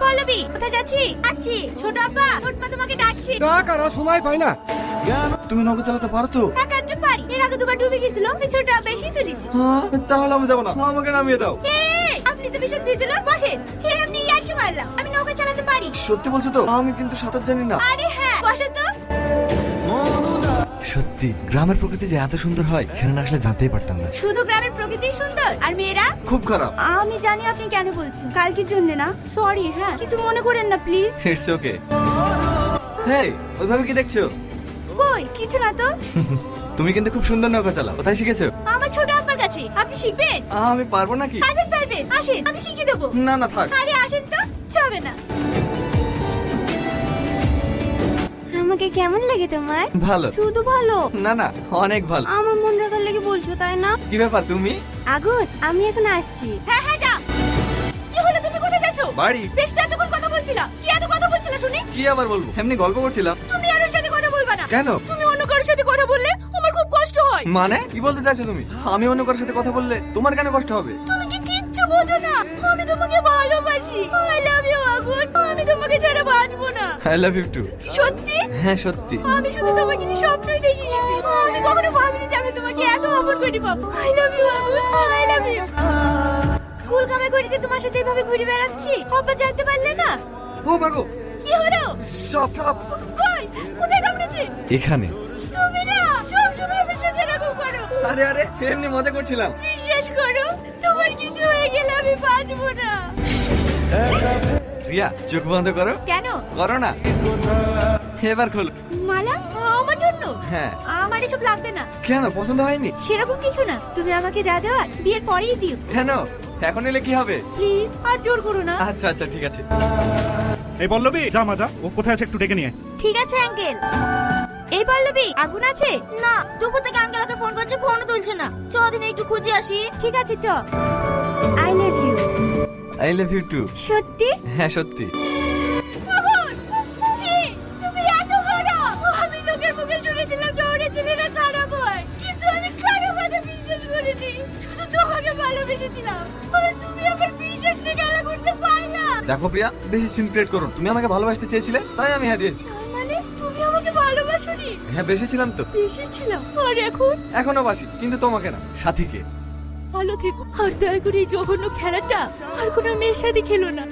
পল্লবী, কোথায় যাচ্ছি? আসছি। ছোট আপা, ছোট মা তোমাকে ডাকছি। কারা সময় পায় না। তুমি নৌকা চালাতে পারো তো? একান্ত পারি। এর আগে দুবার ডুবে গেছিল। এই ছোট আপা এসে তুলিছি। হ্যাঁ, তাহলে আমি যাবো না, আমাকে নামিয়ে দাও। এই, আপনি তো ভীষণ ভীতু লোক। বসেন। হে, আপনি ইয়ার্কি মারলাম। আমি নৌকা চালাতে পারি। সত্যি বলছো তো? আমি কিন্তু সাঁতার জানি না। আরে হ্যাঁ, বসো তো। সত্যি গ্রামের প্রকৃতি যে এত সুন্দর হয় সেখানে আসলে জানতেই পারতাম না। শুধু গ্রামের প্রকৃতি সুন্দর আর মেয়েরা খুব খারাপ। আমি জানি আপনি কেন বলছেন, কালকের জন্য না। সরি, হ্যাঁ কিছু মনে করেন না প্লিজ। It's okay. হেই, ওইভাবে কি দেখছো? কই কিছু না তো। তুমি কিন্তু খুব সুন্দর নৌকা চালাও। কোথায় শিখেছো? আমার ছোট আব্বার কাছে। আপনি শিখবেন? আমি পারবো নাকি? পারবেন পারবেন, আসেন আমি শিখিয়ে দেবো। না না, থাক। আরে আসেন তো, যাবে না। আমাকে কেমন লাগে তোমার? ভালো। শুধু ভালো না না, অনেক ভালো। আমার মন রাখার লেগে বলছো তাই না? কি ব্যাপার তুমি? আগুন, আমি এখন আসছি। হ্যাঁ হ্যাঁ যা। কি হলো, তুমি কোথায় যাচ্ছো? বাড়ি। বেশ তো এতক্ষণ কথা বলছিলা। কি এত কথা বলছিলা শুনি? কি আবার বলবো, এমনি গল্প করছিলাম। তুমি আর ওর সাথে কথা বলবা না। কেন? তুমি অন্য কারোর সাথে কথা বললে আমার খুব কষ্ট হয়। মানে কি বলতে চাইছো তুমি? আমি অন্য কারোর সাথে কথা বললে তোমার কেন কষ্ট হবে? তুমি কি কিচ্ছু বোঝো না। আমি তোমাকে ভালোবাসি। আই লাভ ইউ আগুন। আমি তোমাকে ছাড়া বাঁচবো না। I love you too. সত্যি? হ্যাঁ সত্যি। আমি শুধু তোমাকে নিয়ে স্বপ্নই দেখি গেছি। আমি কখনো ভাবিনি যে আমি তোমাকে এত আপন করে পাবো। আই লাভ ইউ আগুন। I love you. স্কুল কামে করে যে তোমার সাথে এভাবে ঘুরে বেড়াচ্ছি, আব্বা জানতে পারলে না? ও মাগো, কি হলো? সব সব। কই, কোথায় কামড়েছে? এখানে তুমি না সব সময় আমার সাথে এরকম করো। আরে আরে, এমনি মজা করছিলাম। বিশ্বাস করো, তোমার কিছু হয়ে গেলে আমি বাঁচবো না। রিয়া, চোখ বন্ধ করো। কেন? করো না। এবার খোলো। মালা আমার জন্য? হ্যাঁ। আমার এসব লাগবে না। কেন, পছন্দ হয়নি? সেরকম কিছু না, তুমি আমাকে যা দেওয়ার বিয়ের পরেই দিও। কেন, এখন এলে কি হবে? প্লিজ আর জোর করো না। আচ্ছা আচ্ছা, ঠিক আছে। এই পল্লবী, যা মাজা, ও কোথায় আছে একটু ডেকে নিয়ে। ঠিক আছে আঙ্কেল। এই পল্লবী, আগুন আছে? না, দুপুর থেকে আঙ্কেলকে ফোন করছে, ফোনও তুলছে না। চ দিনে একটু খুঁজে আসি। ঠিক আছে চ। I love you. I love you too. সত্যি? হ্যাঁ সত্যি। আগুন, ছি, তুমি এত খারাপ। আমি লোকের মুখে শুনেছিলাম শহরে ছেলেরা খারাপ হয়, কিন্তু আমি কারো কথা বিশ্বাস করিনি। শুধু তোমাকে ভালোবেসেছিলাম, আর তুমি আমার বিশ্বাসকে গালা করতে পারলা। দেখো প্রিয়া, বেশি সিনক্রেট করো। তুমি আমাকে ভালোবাসতে চেয়েছিলে, তাই আমি হ্যাঁ দিয়েছি। তার মানে তুমি আমাকে ভালোবাসোনি? হ্যাঁ বেসেছিলাম তো। বেসেছিলাম, আর এখন? এখনো বাসি, কিন্তু তোমাকে না, সাথীকে। ভালো থেকো, আর দয়া করে এই জঘন্য খেলাটা আর কোনো মেয়ের সাথে খেলো না।